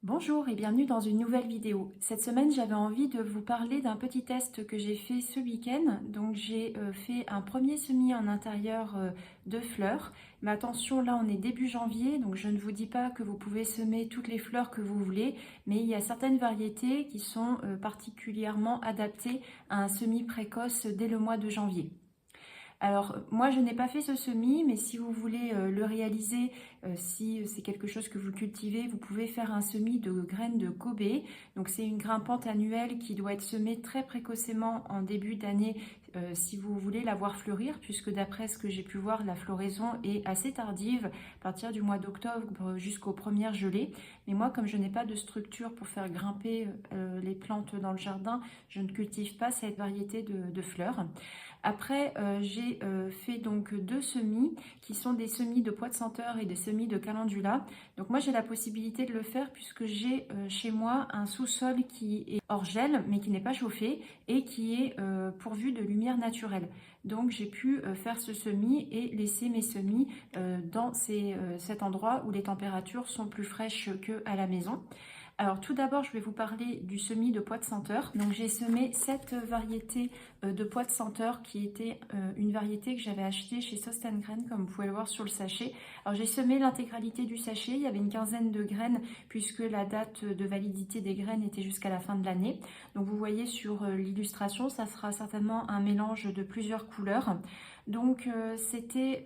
Bonjour et bienvenue dans une nouvelle vidéo. Cette semaine, j'avais envie de vous parler d'un petit test que j'ai fait ce week-end. Donc j'ai fait un premier semis en intérieur de fleurs. Mais attention, là on est début janvier, donc je ne vous dis pas que vous pouvez semer toutes les fleurs que vous voulez, mais il y a certaines variétés qui sont particulièrement adaptées à un semis précoce dès le mois de janvier. Alors, moi, je n'ai pas fait ce semis, mais si vous voulez le réaliser, si c'est quelque chose que vous cultivez, vous pouvez faire un semis de graines de Kobe. Donc, c'est une grimpante annuelle qui doit être semée très précocement en début d'année si vous voulez la voir fleurir, puisque d'après ce que j'ai pu voir, la floraison est assez tardive, à partir du mois d'octobre jusqu'aux premières gelées. Mais moi, comme je n'ai pas de structure pour faire grimper les plantes dans le jardin, je ne cultive pas cette variété de fleurs. Après, j'ai fait donc deux semis qui sont des semis de pois de senteur et des semis de calendula. Donc moi j'ai la possibilité de le faire puisque j'ai chez moi un sous-sol qui est hors gel mais qui n'est pas chauffé et qui est pourvu de lumière naturelle. Donc j'ai pu faire ce semis et laisser mes semis dans cet endroit où les températures sont plus fraîches qu'à la maison. Alors tout d'abord, je vais vous parler du semis de pois de senteur. Donc j'ai semé cette variété de pois de senteur qui était une variété que j'avais achetée chez Sost&Grain, comme vous pouvez le voir sur le sachet. Alors j'ai semé l'intégralité du sachet, il y avait une quinzaine de graines puisque la date de validité des graines était jusqu'à la fin de l'année. Donc vous voyez sur l'illustration, ça sera certainement un mélange de plusieurs couleurs. Donc c'était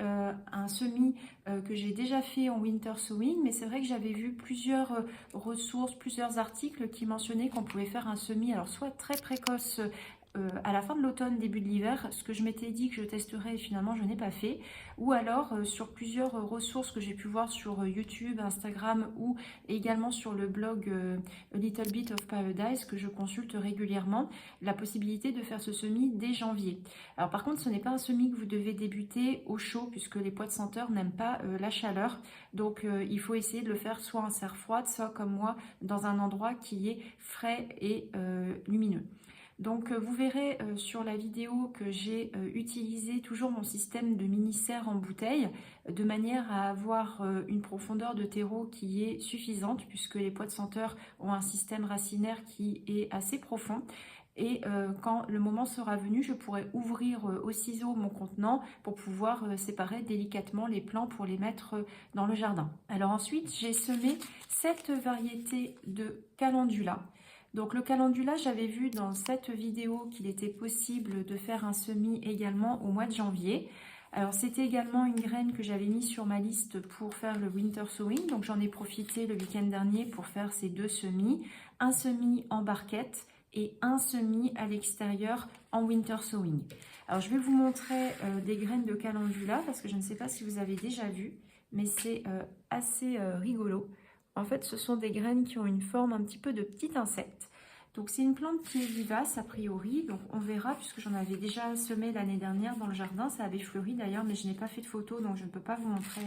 un semis que j'ai déjà fait en winter sowing, mais c'est vrai que j'avais vu plusieurs ressources, plusieurs articles qui mentionnaient qu'on pouvait faire un semis, alors soit très précoce à la fin de l'automne, début de l'hiver, ce que je m'étais dit que je testerais et finalement je n'ai pas fait, ou alors sur plusieurs ressources que j'ai pu voir sur YouTube, Instagram ou également sur le blog A Little Bit of Paradise que je consulte régulièrement, la possibilité de faire ce semis dès janvier. Alors par contre, ce n'est pas un semis que vous devez débuter au chaud puisque les pois de senteur n'aiment pas la chaleur, donc il faut essayer de le faire soit en serre froide, soit comme moi dans un endroit qui est frais et lumineux. Donc vous verrez sur la vidéo que j'ai utilisé toujours mon système de mini-serre en bouteille de manière à avoir une profondeur de terreau qui est suffisante puisque les pois de senteur ont un système racinaire qui est assez profond. Et quand le moment sera venu, je pourrai ouvrir au ciseau mon contenant pour pouvoir séparer délicatement les plants pour les mettre dans le jardin. Alors ensuite, j'ai semé cette variété de calendula. Donc le calendula, j'avais vu dans cette vidéo qu'il était possible de faire un semis également au mois de janvier. Alors c'était également une graine que j'avais mise sur ma liste pour faire le winter sowing. Donc j'en ai profité le week-end dernier pour faire ces deux semis. Un semis en barquette et un semis à l'extérieur en winter sowing. Alors je vais vous montrer des graines de calendula parce que je ne sais pas si vous avez déjà vu, mais c'est assez rigolo. En fait, ce sont des graines qui ont une forme un petit peu de petit insecte. Donc c'est une plante qui est vivace a priori, donc on verra puisque j'en avais déjà semé l'année dernière dans le jardin, ça avait fleuri d'ailleurs, mais je n'ai pas fait de photo donc je ne peux pas vous montrer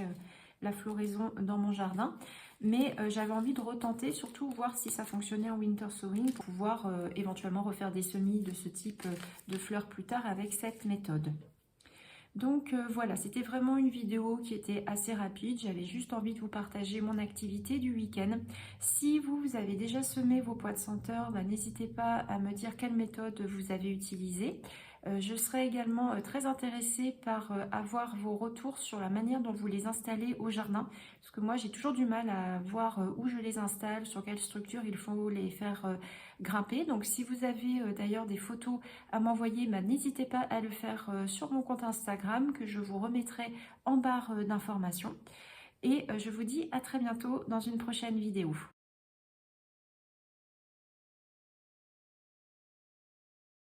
la floraison dans mon jardin. Mais j'avais envie de retenter, surtout voir si ça fonctionnait en winter sowing pour pouvoir éventuellement refaire des semis de ce type de fleurs plus tard avec cette méthode. Donc voilà, c'était vraiment une vidéo qui était assez rapide. J'avais juste envie de vous partager mon activité du week-end. Si vous avez déjà semé vos pois de senteur, n'hésitez pas à me dire quelle méthode vous avez utilisée. Je serais également très intéressée par avoir vos retours sur la manière dont vous les installez au jardin. Parce que moi, j'ai toujours du mal à voir où je les installe, sur quelle structure il faut les faire grimper. Donc si vous avez d'ailleurs des photos à m'envoyer, n'hésitez pas à le faire sur mon compte Instagram que je vous remettrai en barre d'informations. Et je vous dis à très bientôt dans une prochaine vidéo.